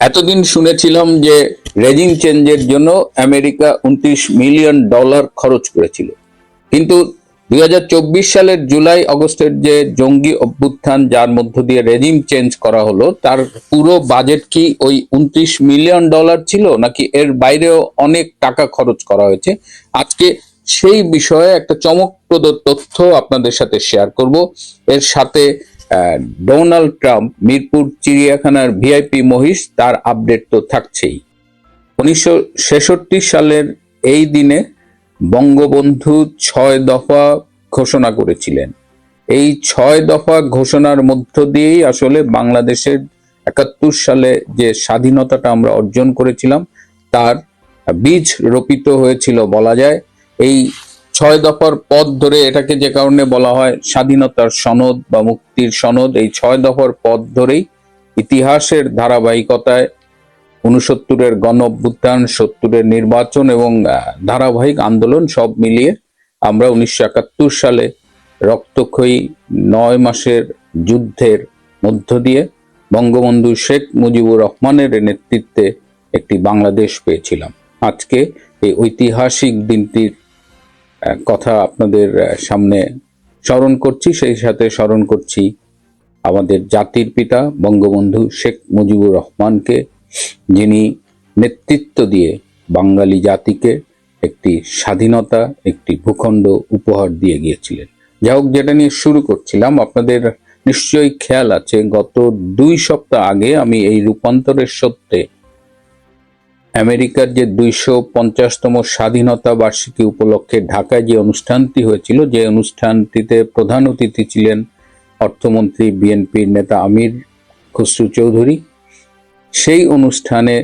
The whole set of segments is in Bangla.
এতদিন শুনেছিলাম যে রেজিম চেঞ্জের জন্য আমেরিকা $29 মিলিয়ন খরচ করেছিল, কিন্তু 2024 সালের জুলাই আগস্টের যে জঙ্গি অভ্যুত্থান যার মধ্য দিয়ে রেজিম চেঞ্জ করা হলো, তার পুরো বাজেট কি ওই $29 মিলিয়ন ছিল নাকি এর বাইরেও অনেক টাকা খরচ করা হয়েছে? আজকে সেই বিষয়ে একটা চমকপ্রদ তথ্য আপনাদের সাথে শেয়ার করব। এর সাথে ডোনাল্ড ট্রাম্প মিরপুর চিড়িয়াখানার ভিআইপি মহিষ, তার আপডেট তো থাকছেই। 1966 সালের এই দিনে বঙ্গবন্ধু 6 দফা ঘোষণা করেছিলেন। এই 6 দফা ঘোষণার মধ্য দিয়েই আসলে বাংলাদেশের 71 সালে যে স্বাধীনতাটা আমরা অর্জন করেছিলাম তার বীজ রোপিত হয়েছিল বলা যায়। এই 6 দফার পথ ধরে, এটাকে যে কারণে বলা হয় স্বাধীনতার সনদ বা মুক্তির সনদ, এই 6 দফার পথ ধরেই ইতিহাসের ধারাবাহিকতায় 69-এর গণ অভ্যুত্থান, 70-এর নির্বাচন এবং ধারাবাহিক আন্দোলন সব মিলিয়ে আমরা 1971 সালে রক্তক্ষয়ী 9 মাসের যুদ্ধের মধ্য দিয়ে বঙ্গবন্ধু শেখ মুজিবুর রহমানের নেতৃত্বে একটি বাংলাদেশ পেয়েছিলাম। আজকে এই ঐতিহাসিক দিনটির কথা আপনাদের সামনে স্মরণ করছি, সেই সাথে স্মরণ করছি আমাদের জাতির পিতা বঙ্গবন্ধু শেখ মুজিবুর রহমানকে, যিনি নেতৃত্ব দিয়ে বাঙালি জাতিকে একটি স্বাধীনতা, একটি ভূখণ্ড উপহার দিয়ে গিয়েছিলেন। যাই হোক, যেটা নিয়ে শুরু করছিলাম, আপনাদের নিশ্চয়ই খেয়াল আছে গত 2 সপ্তাহ আগে আমি এই রূপান্তরের সত্যে আমেরিকার যে 250তম স্বাধীনতা বার্ষিকী উপলক্ষে ঢাকায় যে অনুষ্ঠানটি হয়েছিল, যে অনুষ্ঠানটিতে প্রধান অতিথি ছিলেন অর্থমন্ত্রী বিএনপির নেতা আমির খসরু চৌধুরী, সেই অনুষ্ঠানে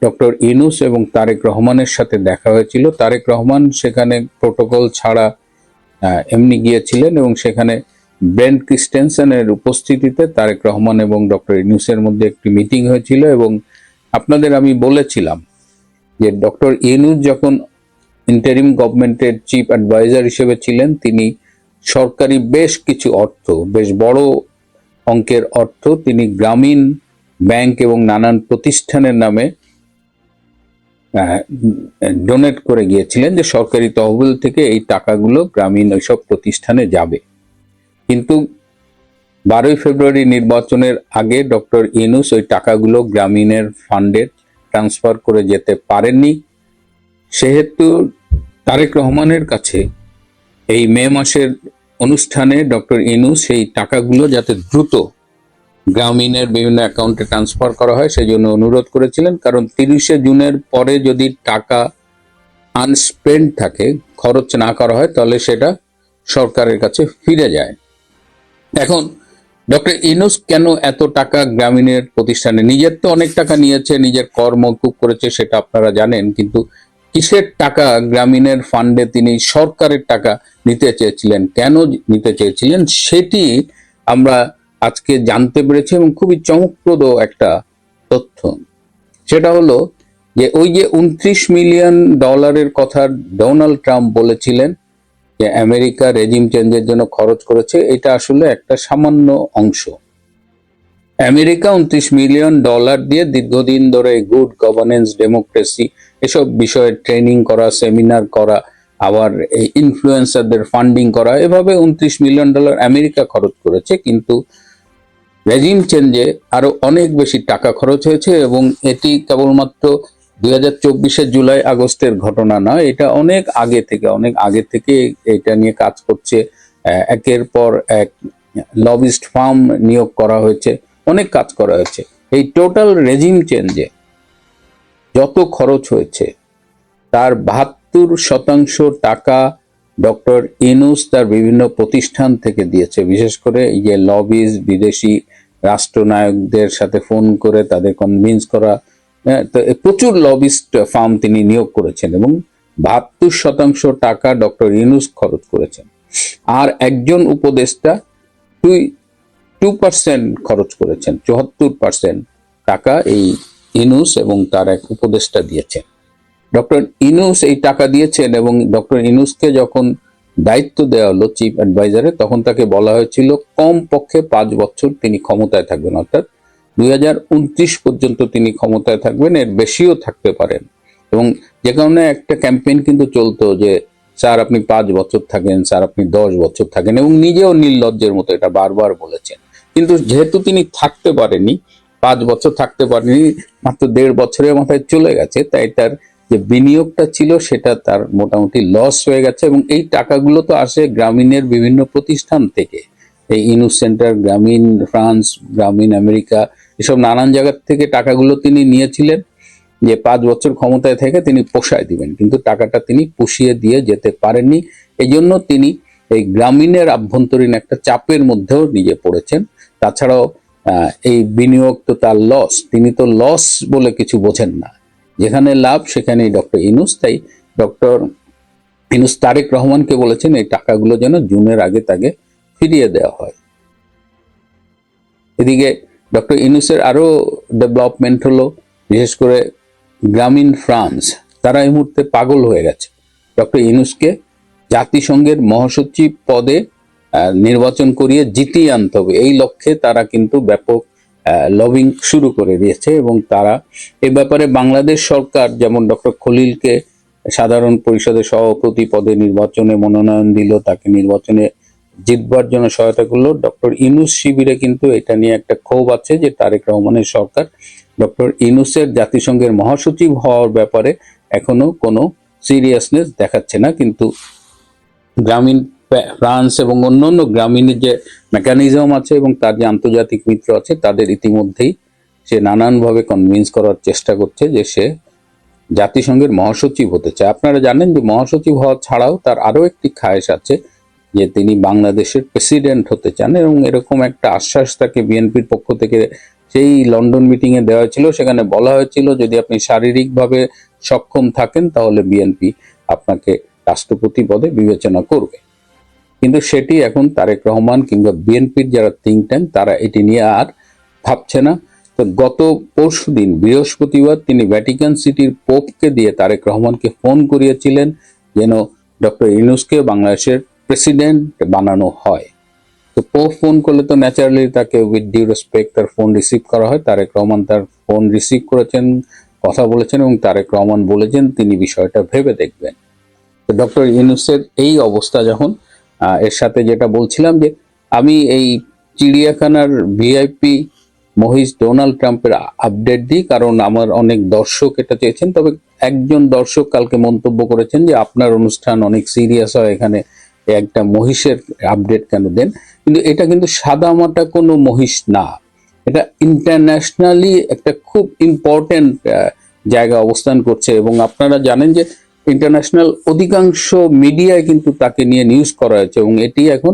ডক্টর ইউনূস এবং তারেক রহমানের সাথে দেখা হয়েছিল। তারেক রহমান সেখানে প্রোটোকল ছাড়া এমনি গিয়েছিলেন এবং সেখানে ব্রেন্ট ক্রিস্টেনসেনের উপস্থিতিতে তারেক রহমান এবং ডক্টর ইউনূসের মধ্যে একটি মিটিং হয়েছিল। এবং আপনাদের আমি বলেছিলাম যে ডক্টর ইউনূস যখন ইন্টারিম গভর্নমেন্টের চিফ অ্যাডভাইজার হিসেবে ছিলেন, তিনি সরকারি বেশ কিছু অর্থ, বেশ বড় অঙ্কের অর্থ তিনি গ্রামীণ ব্যাংক এবং নানান প্রতিষ্ঠানের নামে ডোনেট করে গিয়েছিলেন, যে সরকারি তহবিল থেকে এই টাকাগুলো গ্রামীণ ওইসব প্রতিষ্ঠানে যাবে। কিন্তু 12 ফেব্রুয়ারি নির্বাচনের আগে ডক্টর ইউনূস ওই টাকাগুলো গ্রামীণের ফান্ডে ট্রান্সফার করে যেতে পারেননি। সেহেতু তারেক রহমানের কাছে এই মে মাসের অনুষ্ঠানে ডক্টর ইউনূস সেই টাকাগুলো যাতে দ্রুত গ্রামীণের বিভিন্ন অ্যাকাউন্টে ট্রান্সফার করা হয় সেজন্য অনুরোধ করেছিলেন। কারণ 30শে জুনের পরে যদি টাকা আনস্পেন্ড থাকে, খরচ না করা হয়, তাহলে সেটা সরকারের কাছে ফিরে যায়। এখন ডক্টর ইউনূস কেন এত টাকা গ্রামীণের প্রতিষ্ঠানে, নিজের তো অনেক টাকা নিয়েছে, নিজের কর মওকুফ করেছে, সেটা আপনারা জানেন, কিন্তু কিসের টাকা গ্রামীণের ফান্ডে তিনি সরকারের টাকা নিতে চেয়েছিলেন, কেন নিতে চেয়েছিলেন, সেটি আমরা আজকে জানতে পেরেছি এবং খুবই চমকপ্রদ একটা তথ্য। সেটা হলো যে ওই যে $29 মিলিয়ন কথা ডোনাল্ড ট্রাম্প বলেছিলেন যে আমেরিকা রেজিম চেঞ্জের জন্য খরচ করেছে, এটা আসলে একটা সামান্য অংশ। আমেরিকা $29 মিলিয়ন দিয়ে দীর্ঘদিন ধরে গুড গভর্নেন্স, ডেমোক্রেসি এসব বিষয়ে ট্রেনিং করা, সেমিনার করা, আবার এই ইনফ্লুয়েন্সারদের ফান্ডিং করা, এভাবে $29 মিলিয়ন আমেরিকা খরচ করেছে। কিন্তু রেজিম চেঞ্জে আরো অনেক বেশি টাকা খরচ হয়েছে এবং এটি কেবলমাত্র 2024 জুলাই আগস্টের ঘটনা নয়, এটা অনেক আগে থেকে এটা নিয়ে কাজ করছে। একের পর এক লবিস্ট ফার্ম নিয়োগ করা হয়েছে, অনেক কাজ করা হয়েছে। এই টোটাল রেজিম চেঞ্জে যত খরচ হয়েছে তার 72% টাকা ডক্টর ইউনূস তার বিভিন্ন প্রতিষ্ঠান থেকে দিয়েছে। বিশেষ করে এই যে লবিজ, বিদেশি রাষ্ট্রনায়কদের সাথে ফোন করে তাদের কনভিন্স করা, তো প্রচুর লবিস্ট ফার্ম তিনি নিয়োগ করেছেন এবং 72% টাকা ডক্টর ইউনূস খরচ করেছেন। আর একজন উপদেষ্টা 2% খরচ করেছেন, 74% টাকা এই ইউনূস এবং তার এক উপদেষ্টা দিয়েছেন। ডক্টর ইউনূস এই টাকা দিয়েছেন এবং ডক্টর ইউনূসকে যখন দায়িত্ব দেওয়া হলো চিফ অ্যাডভাইজারে, তখন তাকে বলা হয়েছিল কম পক্ষে 5 বছর তিনি ক্ষমতায় থাকবেন, অর্থাৎ 2029 পর্যন্ত তিনি ক্ষমতায় থাকবেন, এর বেশিও থাকতে পারেন। এবং যে কারণে একটা ক্যাম্পেইন কিন্তু চলতো যে স্যার আপনি 5 বছর থাকেন, স্যার আপনি 10 বছর থাকেন, এবং নিজেও নির্লজ্জের মতো এটা বারবার বলেছেন। কিন্তু যেহেতু তিনি থাকতে পারেনি, 5 বছর থাকতে পারেনি, মাত্র 1.5 বছরের মাথায় চলে গেছে, তাই তার যে বিনিয়োগটা ছিল সেটা তার মোটামুটি লস হয়ে গেছে। এবং এই টাকাগুলো তো আসে গ্রামীণের বিভিন্ন প্রতিষ্ঠান থেকে, এই ইনুস সেন্টার, গ্রামীণ ফ্রান্স, গ্রামীণ আমেরিকা, এসব নানান জায়গার থেকে টাকাগুলো তিনি নিয়েছিলেন যে 5 বছর ক্ষমতায় থেকে তিনি পোষায় দিবেন, কিন্তু টাকাটা তিনি পুষিয়ে দিয়ে যেতে পারেননি। এই জন্য তিনি এই গ্রামীণের আভ্যন্তরীণ একটা চাপের মধ্যেও নিজে পড়েছেন। তাছাড়াও এই বিনিয়োগ তো তার লস, তিনি তো লস বলে কিছু বোঝেন না, যেখানে লাভ সেখানেই ডক্টর ইনুস। তাই ডক্টর ইনুস তারেক রহমানকে বলেছেন এই টাকাগুলো যেন জুনের আগে তাকে ফিরিয়ে দেওয়া হয়। এদিকে ডক্টর ইনুসের আরো ডেভেলপমেন্ট হলো, বিশেষ করে গ্রামীণ ফ্রান্স, তারা এই মুহূর্তে পাগল হয়ে গেছে। ডক্টর ইনুসকে জাতিসংঘের মহাসচিব পদে নির্বাচন করিয়ে জিতিয়ে আনতে হবে, এই লক্ষ্যে তারা কিন্তু ব্যাপক লবিং শুরু করে দিয়েছে। এবং তারা এ ব্যাপারে বাংলাদেশ সরকার যেমন ডক্টর খলিলকে সাধারণ পরিষদের সভাপতি পদে নির্বাচনে মনোনয়ন দিল, তাকে নির্বাচনে জিতবার জন্য সহায়তা করলো, ডক্টর ইনুস শিবিরে কিন্তু এটা নিয়ে একটা ক্ষোভ আছে যে তারেক রহমানের সরকার ডক্টর ইনুসের জাতিসংঘের মহাসচিব হওয়ার ব্যাপারে এখনো কোনো সিরিয়াসনেস দেখাচ্ছে না। কিন্তু গ্রামীণ ফ্রান্স এবং অন্যান্য গ্রামীণের যে মেকানিজম আছে এবং তার যে আন্তর্জাতিক মিত্র আছে, তাদের ইতিমধ্যেই সে নানানভাবে কনভিন্স করার চেষ্টা করছে যে সে জাতিসংঘের মহাসচিব হতে চায়। আপনারা জানেন যে মহাসচিব হওয়া ছাড়াও তার আরো একটি খায়েশ আছে যে তিনি বাংলাদেশের প্রেসিডেন্ট হতে চান, এবং এরকম একটা আশ্বাস তাকে বিএনপির পক্ষ থেকে সেই লন্ডন মিটিং এ দেওয়া ছিল। সেখানে বলা হয়েছিল যদি আপনি শারীরিকভাবে সক্ষম থাকেন তাহলে বিএনপি আপনাকে রাষ্ট্রপতি পদে বিবেচনা করবে। কিন্তু সেটি এখন তারেক রহমান কিংবা বিএনপির যারা থিঙ্ক ট্যাঙ্ক তারা এটি নিয়ে আর ভাবছে না। তো গত পরশুদিন বৃহস্পতিবার তিনি ভ্যাটিকান সিটির পোপকে দিয়ে তারেক রহমানকে ফোন করিয়েছিলেন যেন ডক্টর ইউনূসকে বাংলাদেশের প্রেসিডেন্ট বানানো হয়। তো পোপ ফোন করলে তো ন্যাচারালি তাকে উইথ ডিউ রেসপেক্ট তার ফোন রিসিভ করা হয়। তারেক রহমান তার ফোন রিসিভ করেছেন, কথা বলেছেন, এবং তারেক রহমান বলেছেন তিনি বিষয়টা ভেবে দেখবেন। তো ডক্টর ইউনূসের এই অবস্থা যখন, এর সাথে যেটা বলছিলাম যে আমি এই চিড়িয়াখানার ভিআইপি মহিষ ডোনাল্ড ট্রাম্পের আপডেট দিই, কারণ আমার অনেক দর্শক এটা চেয়েছেন। তবে একজন দর্শক কালকে মন্তব্য করেছেন যে আপনার অনুষ্ঠান অনেক সিরিয়াস হয়, এখানে একটা মহিষের আপডেট কেন দেন। কিন্তু এটা কিন্তু সাদামাটা কোনো মহিষ না, এটা ইন্টারন্যাশনালি একটা খুব ইম্পর্টেন্ট জায়গা অবস্থান করছে। এবং আপনারা জানেন যে ইন্টারন্যাশনাল অধিকাংশ মিডিয়ায় কিন্তু তাকে নিয়ে নিউজ করা হয়েছে। এবং এটি এখন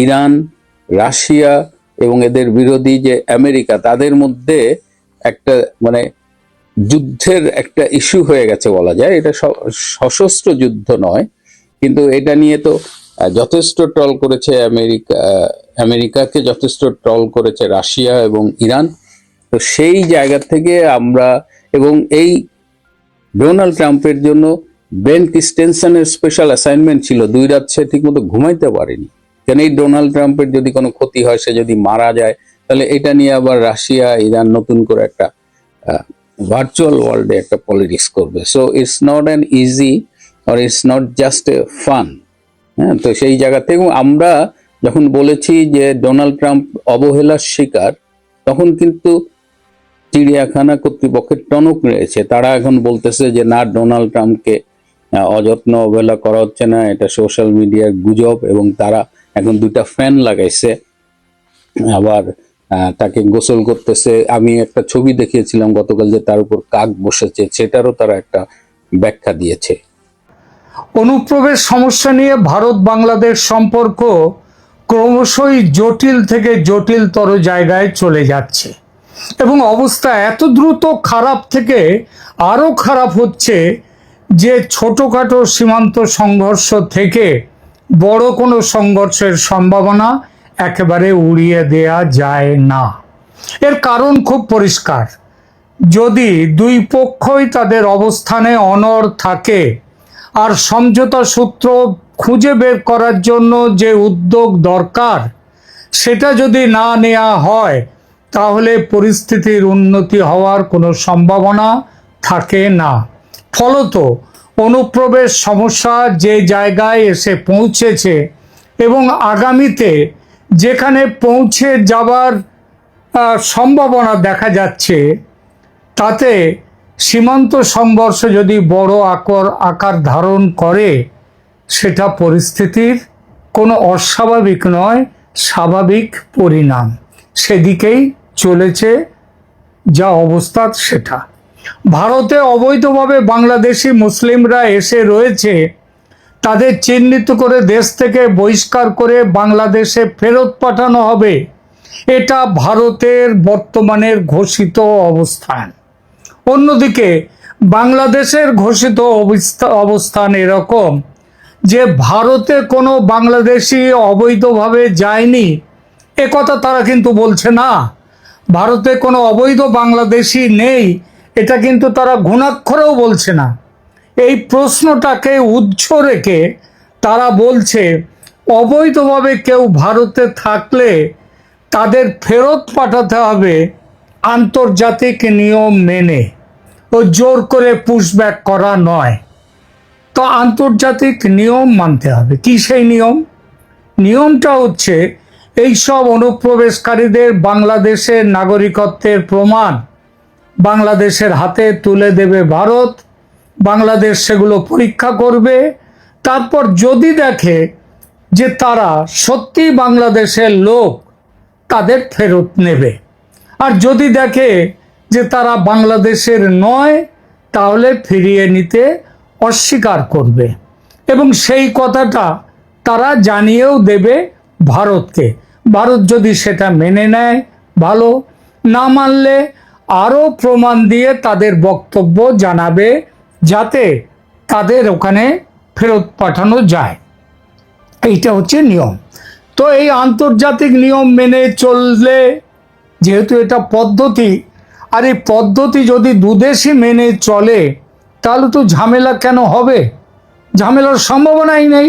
ইরান, রাশিয়া এবং এদের বিরোধী যে আমেরিকা, তাদের মধ্যে একটা মানে যুদ্ধের একটা ইস্যু হয়ে গেছে বলা যায়। এটা সশস্ত্র যুদ্ধ নয়, কিন্তু এটা নিয়ে তো যথেষ্ট ট্রল করেছে আমেরিকাকে যথেষ্ট ট্রল করেছে রাশিয়া এবং ইরান। তো সেই জায়গা থেকে আমরা, এবং এই ডোনাল্ড ট্রাম্পের জন্য বেন ক্রিস্টেনসনের স্পেশাল অ্যাসাইনমেন্ট ছিল, 2 রাত সে ঠিকমতো ঘুমাইতে পারেনি। কেন এই ডোনাল্ড ট্রাম্পের যদি কোনো ক্ষতি হয়, সে যদি মারা যায়, তাহলে এটা নিয়ে আবার রাশিয়া ইরান নতুন করে একটা ভার্চুয়াল ওয়ার্ল্ডে একটা পলিটিক্স করবে। So it's not an easy or it's not just a fun. হ্যাঁ, তো সেই জায়গা থেকে আমরা যখন বলেছি যে ডোনাল্ড ট্রাম্প অবহেলার শিকার, তখন কিন্তু চিড়িয়াখানা কর্তৃপক্ষের টনক রয়েছে। তারা এখন বলতেছে যে না, ডোনাল্ড ট্রাম্পকে অযত্ন অবহেলা করা হচ্ছে না, এটা সোশ্যাল মিডিয়ার গুজব। এবং তারা এখন 2টা ফ্যান লাগাইছে, আবার তাকে গোসল করতেছে। আমি একটা ছবি দেখিয়েছিলাম গতকাল যে তার উপর কাক বসেছে, সেটারও তারা একটা ব্যাখ্যা দিয়েছে। অনুপ্রবেশ সমস্যা নিয়ে ভারত বাংলাদেশ সম্পর্ক ক্রমশই জটিল থেকে জটিলতর জায়গায় চলে যাচ্ছে, এবং অবস্থা এত দ্রুত খারাপ থেকে আরও খারাপ হচ্ছে যে ছোটোখাটো সীমান্ত সংঘর্ষ থেকে বড় কোনো সংঘর্ষের সম্ভাবনা একেবারে উড়িয়ে দেয়া যায় না। এর কারণ খুব পরিষ্কার, যদি দুই পক্ষই তাদের অবস্থানে অনড় থাকে আর সমঝোতা সূত্র খুঁজে বের করার জন্য যে উদ্যোগ দরকার সেটা যদি না নেওয়া হয়, তাহলে পরিস্থিতির উন্নতি হওয়ার কোনো সম্ভাবনা থাকে না। ফলত অনুপ্রবেশ সমস্যা যে জায়গায় এসে পৌঁছেছে এবং আগামীতে যেখানে পৌঁছে যাবার সম্ভাবনা দেখা যাচ্ছে, তাতে সীমান্ত সংঘর্ষ যদি বড় আকার ধারণ করে, সেটা পরিস্থিতির কোনো অস্বাভাবিক নয়, স্বাভাবিক পরিণাম। সেদিকেই চলেছে যা অবস্থা সেটা। ভারতে অবৈধভাবে বাংলাদেশি মুসলিমরা এসে রয়েছে, তাদের চিহ্নিত করে দেশ থেকে বহিষ্কার করে বাংলাদেশে ফেরত পাঠানো হবে। এটা ভারতের বর্তমানের ঘোষিত অবস্থান। অন্যদিকে বাংলাদেশের ঘোষিত অবস্থান এরকম যে ভারতে কোনো বাংলাদেশি অবৈধভাবে যায়নি, একথা তারা কিন্তু বলছে না। ভারতে কোনো অবৈধ বাংলাদেশি নেই, এটা কিন্তু তারা ঘুণাক্ষরেও বলছে না। এই প্রশ্নটাকে উৎস রেখে তারা বলছে অবৈধভাবে কেউ ভারতে থাকলে তাদের ফেরত পাঠাতে হবে আন্তর্জাতিক নিয়ম মেনে, ও জোর করে পুশব্যাক করা নয়। তো আন্তর্জাতিক নিয়ম মানতে হবে। কি সেই নিয়ম? নিয়মটা হচ্ছে এই সব অনুপ্রবেশকারীদের বাংলাদেশের নাগরিকত্বের প্রমাণ বাংলাদেশের হাতে তুলে দেবে ভারত। বাংলাদেশ সেগুলো পরীক্ষা করবে, তারপর যদি দেখে যে তারা সত্যি বাংলাদেশের লোক, তাদের ফেরত নেবে। আর যদি দেখে যে তারা বাংলাদেশের নয়, তাহলে ফিরিয়ে নিতে অস্বীকার করবে। এবং সেই কথাটা তারা জানিয়েও দেবে ভারতকে। ভারত যদি সেটা মেনে নেয় ভালো, না মানলে আরও প্রমাণ দিয়ে তাদের বক্তব্য জানাবে, যাতে তাদের ওখানে ফেরত পাঠানো যায়। এইটা হচ্ছে নিয়ম। তো এই আন্তর্জাতিক নিয়ম মেনে চললে, যেহেতু এটা পদ্ধতি, আর এই পদ্ধতি যদি দুদেশই মেনে চলে, তাহলে তো ঝামেলা কেন হবে? ঝামেলার সম্ভাবনাই নেই।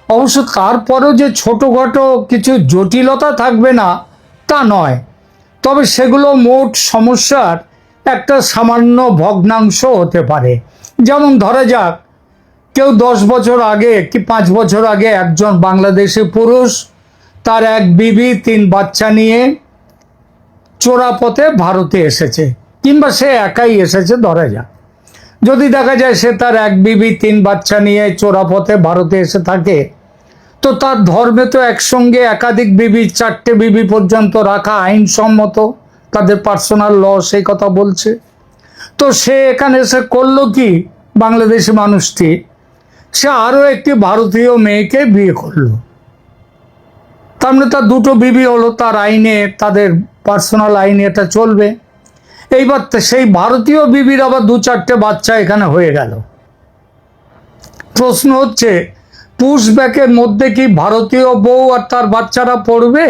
অবশ্য তারপরেও যে ছোটোখাটো কিছু জটিলতা থাকবে না তা নয়, তবে সেগুলো মোট সমস্যার একটা সামান্য ভগ্নাংশ হতে পারে। যেমন ধরা যাক, কেউ 10 বছর আগে কি 5 বছর আগে একজন বাংলাদেশি পুরুষ তার এক বিবি 3 বাচ্চা নিয়ে চোরাপথে ভারতে এসেছে, কিংবা সে একাই এসেছে ধরা যাক। যদি দেখা যায় সে তার এক বিবি 3 বাচ্চা নিয়ে চোরাপথে ভারতে এসে থাকে, তো তার ধর্মে তো একসঙ্গে একাধিক বিবি, 4টে বিবি পর্যন্ত রাখা আইনসম্মত, তাদের পার্সোনাল ল সেই কথা বলছে। তো সে এখানে এসে করলো কি, বাংলাদেশি মানুষটি, সে আরও একটি ভারতীয় মেয়েকে বিয়ে করলো। তার মানে তার 2টো বিবি হলো, তার আইনে, তাদের পার্সোনাল আইনে এটা চলবে। এইবার সেই ভারতীয় বিবির আবার 2-4টে বাচ্চা এখানে হয়ে গেল। প্রশ্ন হচ্ছে, পুশব্যাকের মধ্যে কি ভারতীয় বউ আর তার বাচ্চারা পড়বে?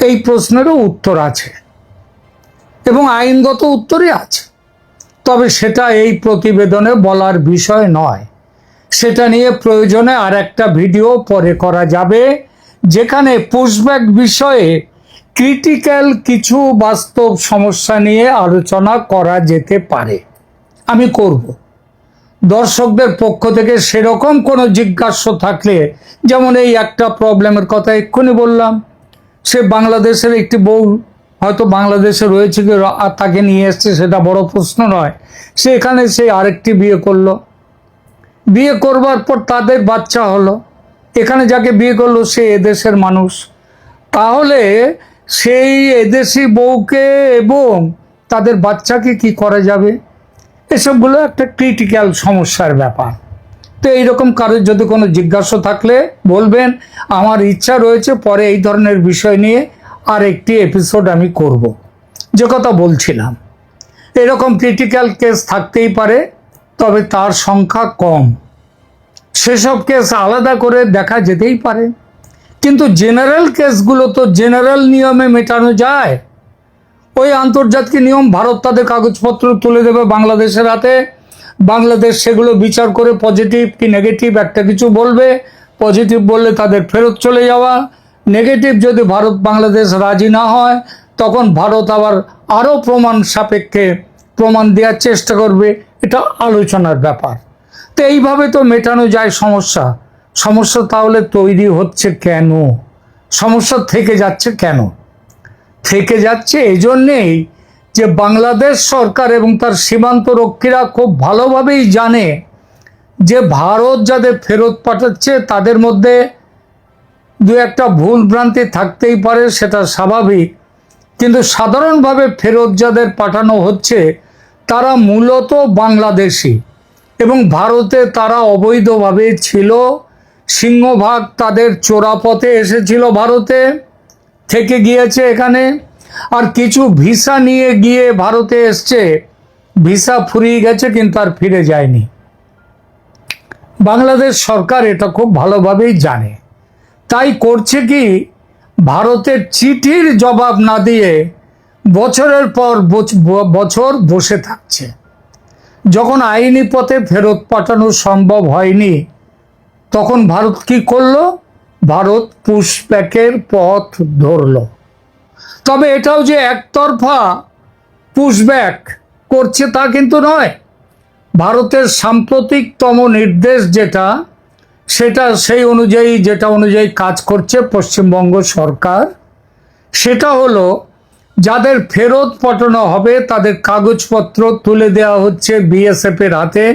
এই প্রশ্নেরও উত্তর আছে এবং আইনগত উত্তরই আছে। তবে সেটা এই প্রতিবেদনে বলার বিষয় নয়। সেটা নিয়ে প্রয়োজনে আর একটা ভিডিও পরে করা যাবে, যেখানে পুশব্যাক বিষয়ে ক্রিটিক্যাল কিছু বাস্তব সমস্যা নিয়ে আলোচনা করা যেতে পারে। আমি করব। দর্শকদের পক্ষ থেকে সেরকম কোনো জিজ্ঞাসা থাকলে, যেমন এই একটা প্রবলেমের কথা এক্ষুনি বললাম, সে বাংলাদেশের একটি বউ হয়তো বাংলাদেশে রয়েছে কি আর তাকে নিয়ে এসছে, সেটা বড় প্রশ্ন নয়। সে এখানে সে আরেকটি বিয়ে করলো, বিয়ে করবার পর তাদের বাচ্চা হলো, এখানে যাকে বিয়ে করলো সে এদেশের মানুষ, তাহলে সেই এদেশি বউকে এবং তাদের বাচ্চাকে কি করা যাবে? এসবগুলো একটা ক্রিটিক্যাল সমস্যার ব্যাপার। তো এইরকম কারোর যদি কোনো জিজ্ঞাসা থাকলে বলবেন। আমার ইচ্ছা রয়েছে পরে এই ধরনের বিষয় নিয়ে আর একটি এপিসোড আমি করব। যে কথা বলছিলাম, এরকম ক্রিটিক্যাল কেস থাকতেই পারে, তবে তার সংখ্যা কম। সেসব কেস আলাদা করে দেখা যেতেই পারে, কিন্তু জেনারেল কেসগুলো তো জেনারেল নিয়মে মেটানো যায়। ওই আন্তর্জাতিক নিয়ম, ভারত তাদের কাগজপত্র তুলে দেবে বাংলাদেশের হাতে, বাংলাদেশ সেগুলো বিচার করে পজিটিভ কি নেগেটিভ একটা কিছু বলবে। পজিটিভ বললে তাদের ফেরত চলে যাওয়া, নেগেটিভ যদি ভারত বাংলাদেশ রাজি না হয়, তখন ভারত আবার আরও প্রমাণ সাপেক্ষে প্রমাণ দেওয়ার চেষ্টা করবে। এটা আলোচনার ব্যাপার। তো এইভাবে তো মেটানো যায় সমস্যা। সমস্যা তাহলে তৈরি হচ্ছে কেন? সমস্যা থেকে যাচ্ছে কেন? থেকে যাচ্ছে এজন্যেই যে বাংলাদেশ সরকার এবং তার সীমান্ত রক্ষীরা খুব ভালোভাবেই জানে যে ভারত যাদের ফেরত পাঠাচ্ছে তাদের মধ্যে দু একটা ভুল ভ্রান্তি থাকতেই পারে, সেটা স্বাভাবিক। কিন্তু সাধারণভাবে ফেরত যাদের পাঠানো হচ্ছে তারা মূলত বাংলাদেশি, এবং ভারতে তারা অবৈধভাবে ছিল। সিংহভাগ তাদের চোরাপথে এসেছিল, ভারতে থেকে গিয়েছে এখানে, আর কিছু ভিসা নিয়ে গিয়ে ভারতে এসছে, ভিসা ফুরিয়ে গেছে কিন্তু আর ফিরে যায়নি। বাংলাদেশ সরকার এটা খুব ভালোভাবেই জানে। তাই করছে কি, ভারতের চিঠির জবাব না দিয়ে বছরের পর বছর বসে থাকছে। যখন আইনি পথে ফেরত পাঠানো সম্ভব হয়নি, তখন ভারত কি করলো? ভারত পুশব্যাকের পথ ধরলো। তবে এটাও যে একতরফা পুশব্যাক করছে তা কিন্তু নয়। ভারতের সাম্প্রতিকতম নির্দেশ সেই অনুযায়ী কাজ করছে পশ্চিমবঙ্গ সরকার, সেটা হলো যাদের ফেরত পাঠানো হবে তাদের কাগজপত্র তুলে দেওয়া হচ্ছে বিএসএফ এর হাতে।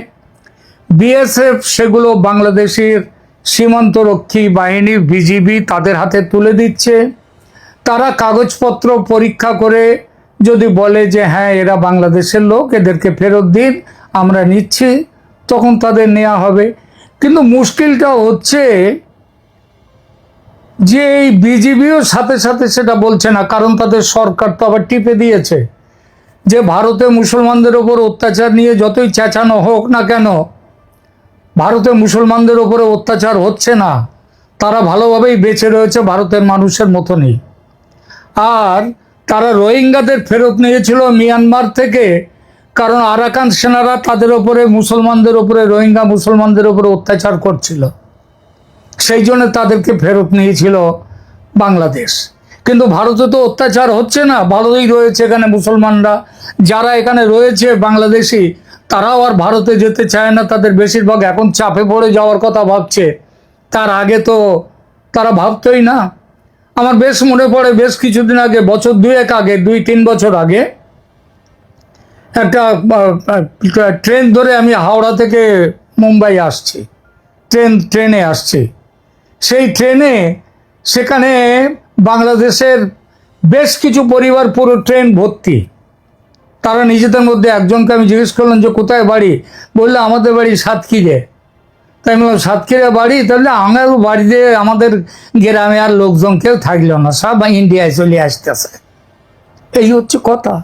বিএসএফ সেগুলো বাংলাদেশের সীমান্তরক্ষী বাহিনী বিজিবি তাদের হাতে তুলে দিচ্ছে। তারা কাগজপত্র পরীক্ষা করে যদি বলে যে হ্যাঁ এরা বাংলাদেশের লোক, এদেরকে ফেরত দিন, আমরা নিচ্ছি, তখন তাদের নেওয়া হবে। কিন্তু মুশকিলটা হচ্ছে যে এই বিজিবিও সাথে সাথে সেটা বলছে না, কারণ তাদের সরকার তো আবার টিপে দিয়েছে যে ভারতে মুসলমানদের ওপর অত্যাচার নিয়ে যতই চেঁচানো হোক না কেন, ভারতে মুসলমানদের ওপরে অত্যাচার হচ্ছে না। তারা ভালোভাবেই বেঁচে রয়েছে ভারতের মানুষের মতনই। আর তারা রোহিঙ্গাদের ফেরত নিয়েছিল মিয়ানমার থেকে, কারণ আরাকান সেনারা তাদের ওপরে রোহিঙ্গা মুসলমানদের ওপরে অত্যাচার করছিল, সেই জন্য তাদেরকে ফেরত নিয়েছিল বাংলাদেশ। কিন্তু ভারতে তো অত্যাচার হচ্ছে না, ভালোই রয়েছে এখানে মুসলমানরা। যারা এখানে রয়েছে বাংলাদেশি, তারাও আর ভারতে যেতে চায় না, তাদের বেশিরভাগ এখন চাপে পড়ে যাওয়ার কথা ভাবছে। তার আগে তো তারা ভাবতই না। আমার বেশ মনে পড়ে, বেশ কিছুদিন আগে, বছর 2-3 বছর আগে, একটা ট্রেন ধরে আমি হাওড়া থেকে মুম্বাই আসছি, ট্রেনে আসছি। সেই ট্রেনে সেখানে বাংলাদেশের বেশ কিছু পরিবার, পুরো ট্রেন ভর্তি। তারা নিজেদের মধ্যে, একজনকে আমি জিজ্ঞেস করলাম যে কোথায় বাড়ি, বললে আমাদের বাড়ি সাতক্ষীরে। তাই আমি বললাম সাতক্ষীরে বাড়ি, তাহলে আমার বাড়িতে আমাদের গ্রামে আর লোকজন কেউ থাকলো না, সব ইন্ডিয়ায় চলে আসতেছে। এই হচ্ছে কথা।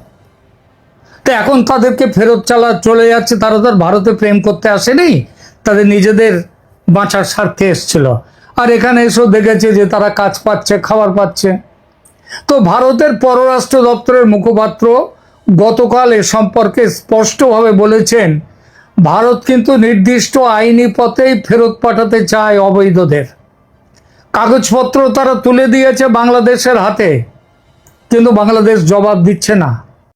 তো এখন তাদেরকে ফেরত চলে যাচ্ছে। তারা তো আর ভারতে প্রেম করতে আসেনি, তাদের নিজেদের বাঁচার স্বার্থে এসেছিল। আর এখানে এসেও দেখেছে যে তারা কাজ পাচ্ছে, খাবার পাচ্ছে। তো ভারতের পররাষ্ট্র দপ্তরের মুখপাত্র গতকাল এ সম্পর্কে স্পষ্টভাবে বলেছেন, ভারত কিন্তু নির্দিষ্ট আইনি পথেই ফেরত পাঠাতে চায় অবৈধদের। কাগজপত্র তারা তুলে দিয়েছে বাংলাদেশের হাতে, কিন্তু বাংলাদেশ জবাব দিচ্ছে না।